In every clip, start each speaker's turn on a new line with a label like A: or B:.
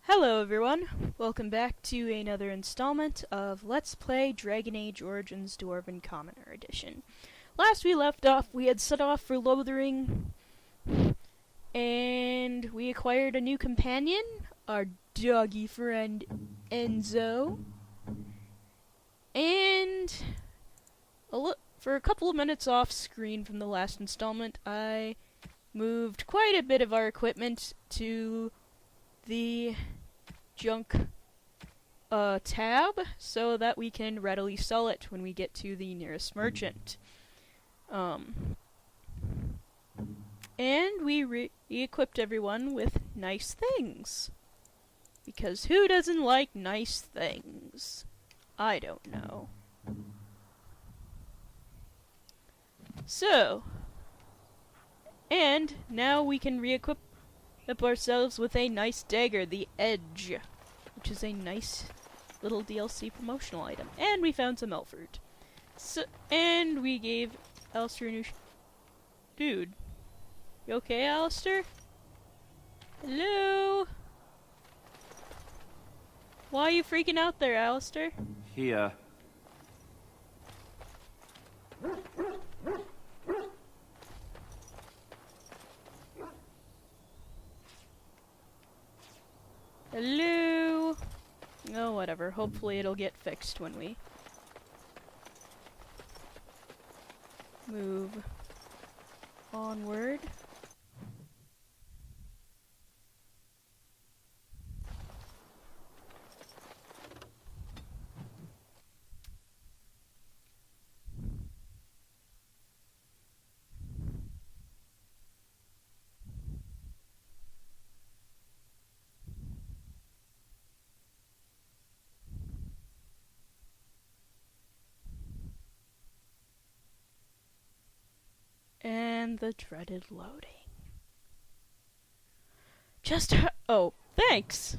A: Hello everyone, welcome back to another installment of Let's Play Dragon Age Origins Dwarven Commoner Edition. Last we left off, we had set off for Lothering, and we acquired a new companion, our doggy friend Enzo. And for a couple of minutes off screen from the last installment, I moved quite a bit of our equipment to the junk tab so that we can readily sell it when we get to the nearest merchant. And we re-equipped everyone with nice things. Because who doesn't like nice things? I don't know. So, and now we can re-equip ourselves with a nice dagger, the Edge, which is a nice little DLC promotional item. And we found some elf fruit. So, and we gave Alistair a new Dude. You okay, Alistair? Hello? Why are you freaking out there, Alistair?
B: Here.
A: Hello? Oh, whatever. Hopefully it'll get fixed when we move onward. And the dreaded loading. Oh, thanks!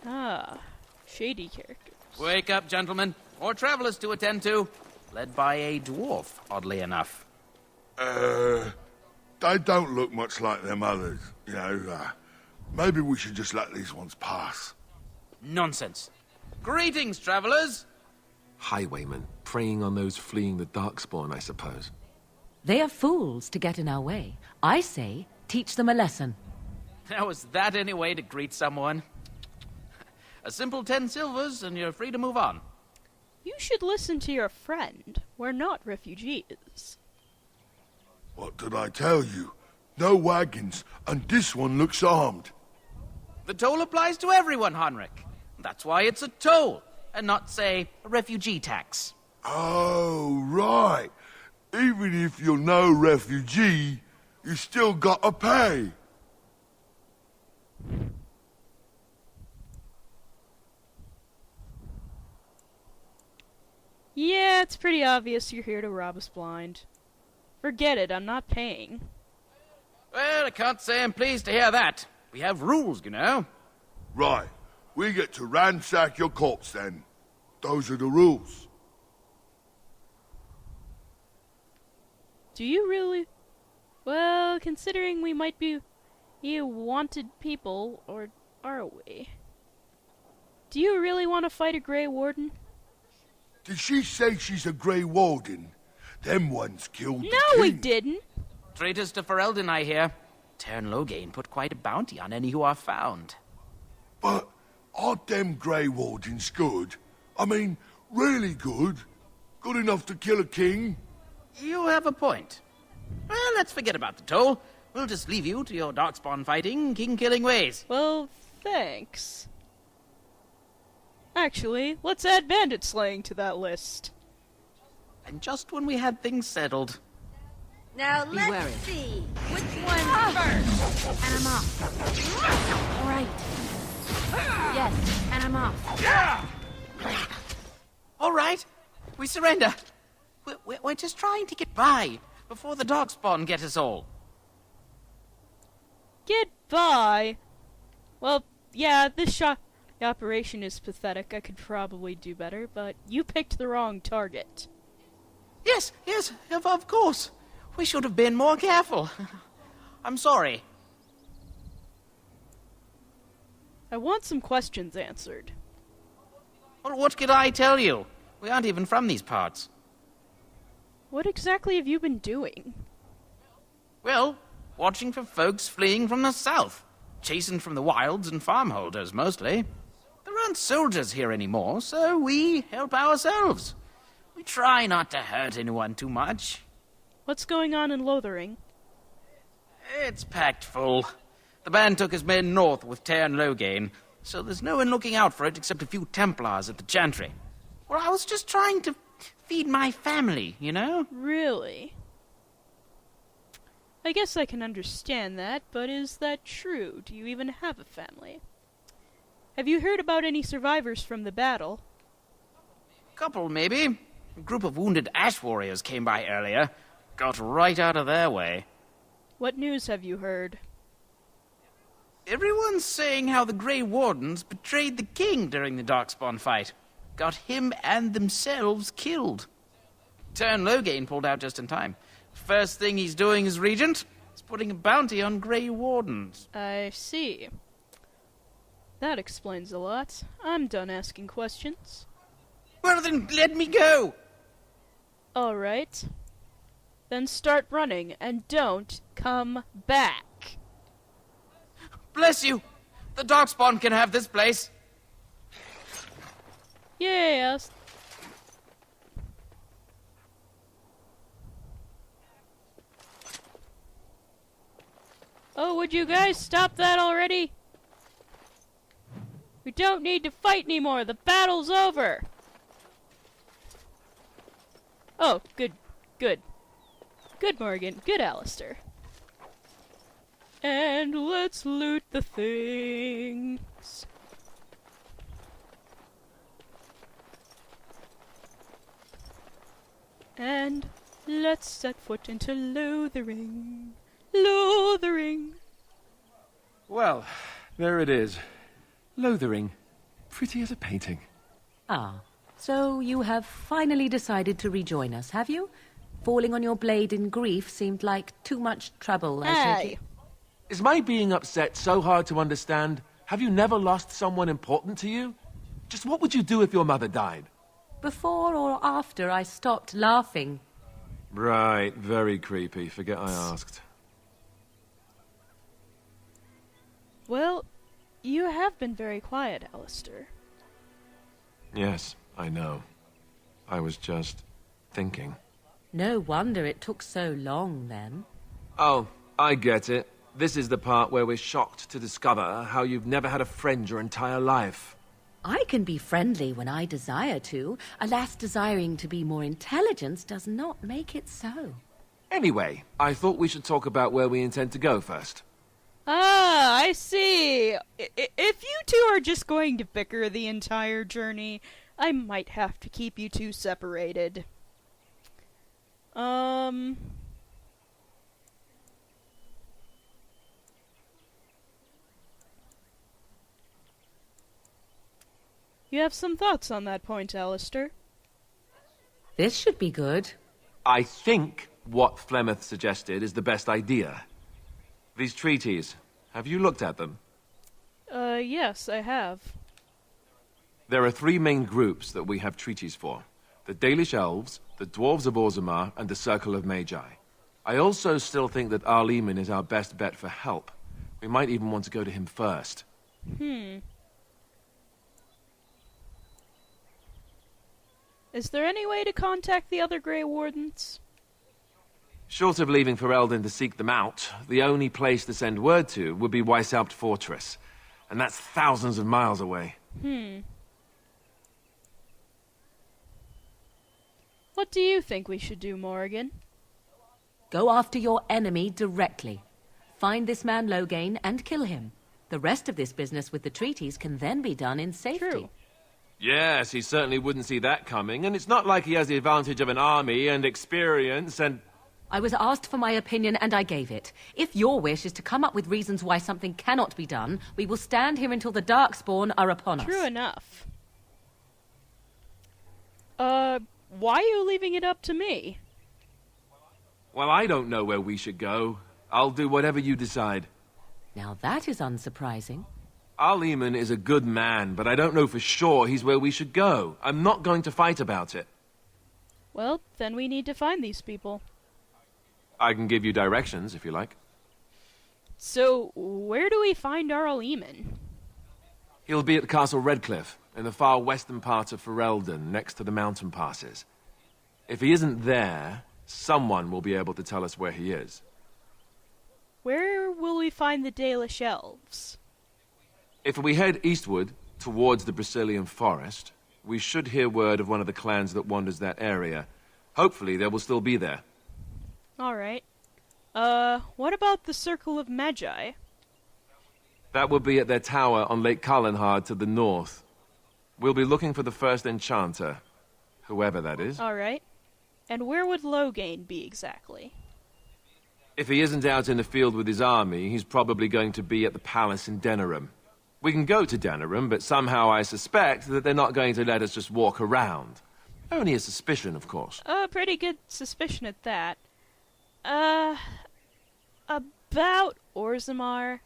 A: Ah, shady characters.
C: Wake up, gentlemen. More travelers to attend to. Led by a dwarf, oddly enough.
D: They don't look much like them others, you know. Maybe we should just let these ones pass.
C: Nonsense. Greetings, travelers.
E: Highwaymen, preying on those fleeing the Darkspawn, I suppose.
F: They are fools to get in our way. I say, teach them a lesson.
C: Now, is that any way to greet someone? A simple 10 silvers, and you're free to move on.
A: You should listen to your friend. We're not refugees.
D: What did I tell you? No wagons, and this one looks armed.
C: The toll applies to everyone, Henrik. That's why it's a toll, and not, say, a refugee tax.
D: Oh, right. Even if you're no refugee, you still gotta pay.
A: Yeah, it's pretty obvious you're here to rob us blind. Forget it, I'm not paying.
C: Well, I can't say I'm pleased to hear that. We have rules, you know.
D: Right. We get to ransack your corpse, then. Those are the rules.
A: Do you really? Well, considering we might be wanted people, or are we? Do you really want to fight a Grey Warden?
D: Did she say she's a Grey Warden? Them ones killed the
A: No, we
D: king.
A: didn't!
C: Traitors to Ferelden, I hear. Tern Loghain put quite a bounty on any who are found.
D: But aren't them Grey Wardens good? I mean, really good? Good enough to kill a king?
C: You have a point. Well, let's forget about the toll. We'll just leave you to your darkspawn fighting, king-killing ways.
A: Well, thanks. Actually, let's add bandit slaying to that list.
C: And just when we had things settled.
G: Now
F: Be wary.
G: let's see which one first.
F: And I'm off. All right. Yes, and I'm off.
C: All right, we surrender. We're just trying to get by before the darkspawn get us all.
A: Get by? Well, yeah, the operation is pathetic. I could probably do better, but you picked the wrong target.
C: Yes, of course. We should have been more careful. I'm sorry.
A: I want some questions answered.
C: Well, what could I tell you? We aren't even from these parts.
A: What exactly have you been doing?
C: Well, watching for folks fleeing from the south. Chasing from the wilds and farmholders, mostly. There aren't soldiers here anymore, so we help ourselves. We try not to hurt anyone too much.
A: What's going on in Lothering?
C: It's packed full. The band took his men north with Tear and Loghain, so there's no one looking out for it except a few Templars at the Chantry. Well, I was just trying to feed my family, you know?
A: Really? I guess I can understand that, but is that true? Do you even have a family? Have you heard about any survivors from the battle?
C: Couple, maybe. A group of wounded ash warriors came by earlier. Got right out of their way.
A: What news have you heard?
C: Everyone's saying how the Grey Wardens betrayed the king during the Darkspawn fight. Got him and themselves killed. Tear and Loghain pulled out just in time. First thing he's doing as regent is putting a bounty on Grey Wardens.
A: I see. That explains a lot. I'm done asking questions.
C: Well, then let me go!
A: Alright. Then start running, and don't come back.
C: Bless you! The Darkspawn can have this place.
A: Yes. Oh, would you guys stop that already? We don't need to fight anymore. The battle's over. Oh, good. Good. Good, Morgan. Good, Alistair. And let's loot the things. And let's set foot into Lothering. Lothering.
E: Well, there it is. Lothering. Pretty as a painting.
B: Ah, so you have finally decided to rejoin us, have you? Falling on your blade in grief seemed like too much trouble, I take
A: Hey.
B: it.
E: Is my being upset so hard to understand? Have you never lost someone important to you? Just what would you do if your mother died?
B: Before or after I stopped laughing.
E: Right, very creepy. Forget I asked.
A: Well, you have been very quiet, Alistair.
E: Yes, I know. I was just thinking.
B: No wonder it took so long, then.
E: Oh, I get it. This is the part where we're shocked to discover how you've never had a friend your entire life.
B: I can be friendly when I desire to. Alas, desiring to be more intelligent does not make it so.
E: Anyway, I thought we should talk about where we intend to go first.
A: Ah, I see. If you two are just going to bicker the entire journey, I might have to keep you two separated. You have some thoughts on that point, Alistair?
B: This should be good.
E: I think what Flemeth suggested is the best idea. These treaties, have you looked at them?
A: Yes, I have.
E: There are three main groups that we have treaties for. The Dalish Elves, the Dwarves of Orzammar, and the Circle of Magi. I also still think that Arleman is our best bet for help. We might even want to go to him first.
A: Is there any way to contact the other Grey Wardens?
E: Short of leaving for Eldon to seek them out, the only place to send word to would be Weishaupt Fortress. And that's thousands of miles away.
A: What do you think we should do, Morrigan?
B: Go after your enemy directly. Find this man Loghain and kill him. The rest of this business with the treaties can then be done in safety.
A: True.
E: Yes, he certainly wouldn't see that coming, and it's not like he has the advantage of an army and experience and...
B: I was asked for my opinion and I gave it. If your wish is to come up with reasons why something cannot be done, we will stand here until the Darkspawn are upon us.
A: True enough. Why are you leaving it up to me?
E: Well, I don't know where we should go. I'll do whatever you decide.
B: Now that is unsurprising.
E: Al-Eman is a good man, but I don't know for sure he's where we should go. I'm not going to fight about it.
A: Well, then we need to find these people.
E: I can give you directions, if you like.
A: So, where do we find Arl Eamon?
E: He'll be at Castle Redcliffe, in the far western part of Ferelden, next to the mountain passes. If he isn't there, someone will be able to tell us where he is.
A: Where will we find the Dalish elves?
E: If we head eastward, towards the Brazilian forest, we should hear word of one of the clans that wanders that area. Hopefully they will still be there.
A: Alright. What about the Circle of Magi?
E: That would be at their tower on Lake Calenhard to the north. We'll be looking for the first enchanter, whoever that is.
A: Alright. And where would Loghain be exactly?
E: If he isn't out in the field with his army, he's probably going to be at the palace in Denerim. We can go to Denerim, but somehow I suspect that they're not going to let us just walk around. Only a suspicion, of course.
A: Pretty good suspicion at that. About Orzammar.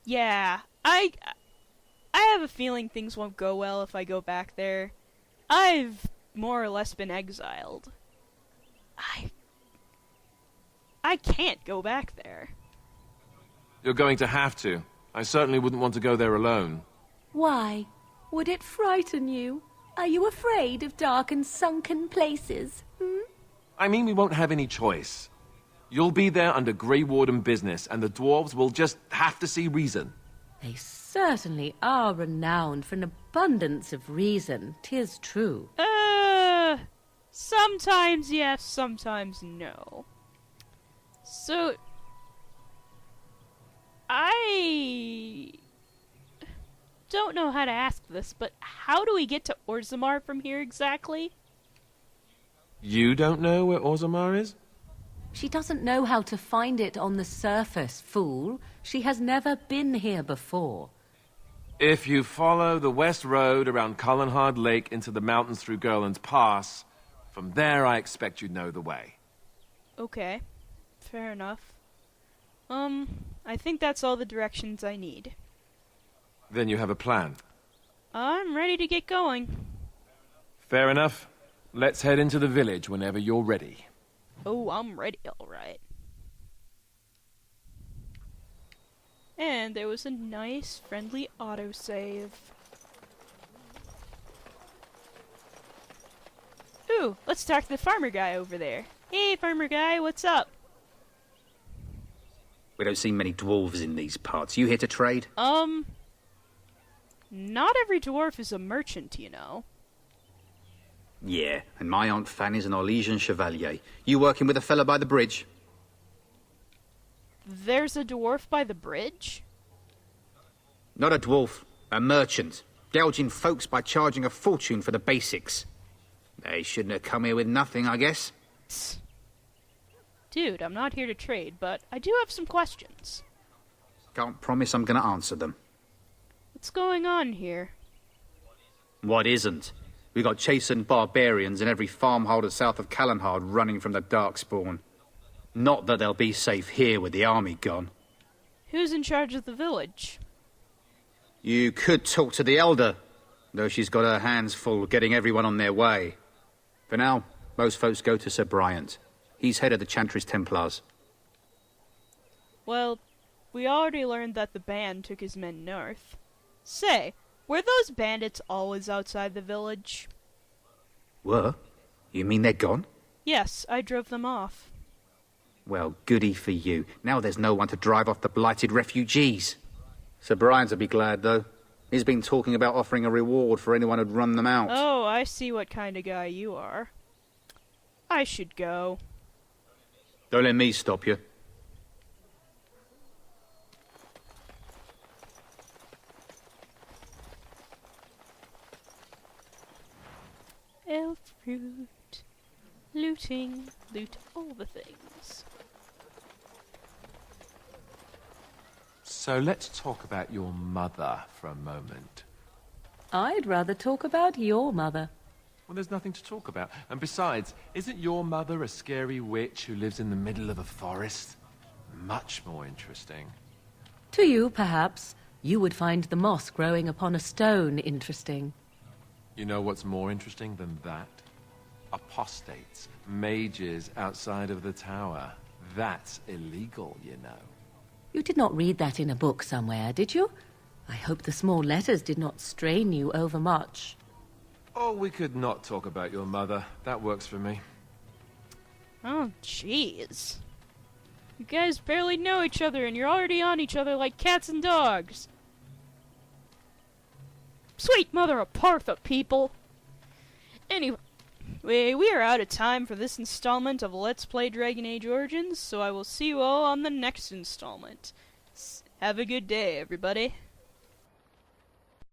A: Yeah, I have a feeling things won't go well if I go back there. I've more or less been exiled. I can't go back there.
E: You're going to have to. I certainly wouldn't want to go there alone.
B: Why? Would it frighten you? Are you afraid of dark and sunken places?
E: I mean, we won't have any choice. You'll be there under Grey Warden business, and the dwarves will just have to see reason.
B: They certainly are renowned for an abundance of reason, 'tis true.
A: Sometimes yes, sometimes no. So, I don't know how to ask this, but how do we get to Orzammar from here exactly?
E: You don't know where Orzammar is?
B: She doesn't know how to find it on the surface, fool. She has never been here before.
E: If you follow the west road around Calenhard Lake into the mountains through Gerland's Pass, from there I expect you'd know the way.
A: Okay, fair enough. I think that's all the directions I need.
E: Then you have a plan.
A: I'm ready to get going.
E: Fair enough. Let's head into the village whenever you're ready.
A: Oh, I'm ready, alright. And there was a nice, friendly autosave. Ooh, let's talk to the farmer guy over there. Hey, farmer guy, what's up?
H: We don't see many dwarves in these parts. You here to trade?
A: Not every dwarf is a merchant, you know.
H: Yeah, and my Aunt Fanny's an Orlesian chevalier. You working with a fella by the bridge?
A: There's a dwarf by the bridge?
H: Not a dwarf, a merchant. Gouging folks by charging a fortune for the basics. They shouldn't have come here with nothing, I guess.
A: Dude, I'm not here to trade, but I do have some questions.
H: Can't promise I'm gonna answer them.
A: What's going on here?
H: What isn't? We got chastened barbarians in every farmholder south of Calenhard running from the Darkspawn. Not that they'll be safe here with the army gone.
A: Who's in charge of the village?
H: You could talk to the Elder, though she's got her hands full getting everyone on their way. For now, most folks go to Sir Bryant. He's head of the Chantry's Templars.
A: Well, we already learned that the band took his men north. Say, were those bandits always outside the village?
H: Were? You mean they're gone?
A: Yes, I drove them off.
H: Well, goody for you. Now there's no one to drive off the blighted refugees. Sir Bryant'll be glad, though. He's been talking about offering a reward for anyone who'd run them out.
A: Oh, I see what kind of guy you are. I should go.
H: Don't let me stop you.
A: Elf fruit. Looting. Loot all the things.
E: So let's talk about your mother for a moment.
B: I'd rather talk about your mother.
E: Well, there's nothing to talk about. And besides, isn't your mother a scary witch who lives in the middle of a forest? much more interesting.
B: To you, perhaps, you would find the moss growing upon a stone interesting.
E: You know what's more interesting than that? Apostates, mages outside of the tower. That's illegal, you know.
B: You did not read that in a book somewhere, did you? I hope the small letters did not strain you overmuch.
E: Oh, we could not talk about your mother. That works for me.
A: Oh, jeez. You guys barely know each other and you're already on each other like cats and dogs. Sweet mother of Partha, people! Anyway, we are out of time for this installment of Let's Play Dragon Age Origins, so I will see you all on the next installment. Have a good day, everybody.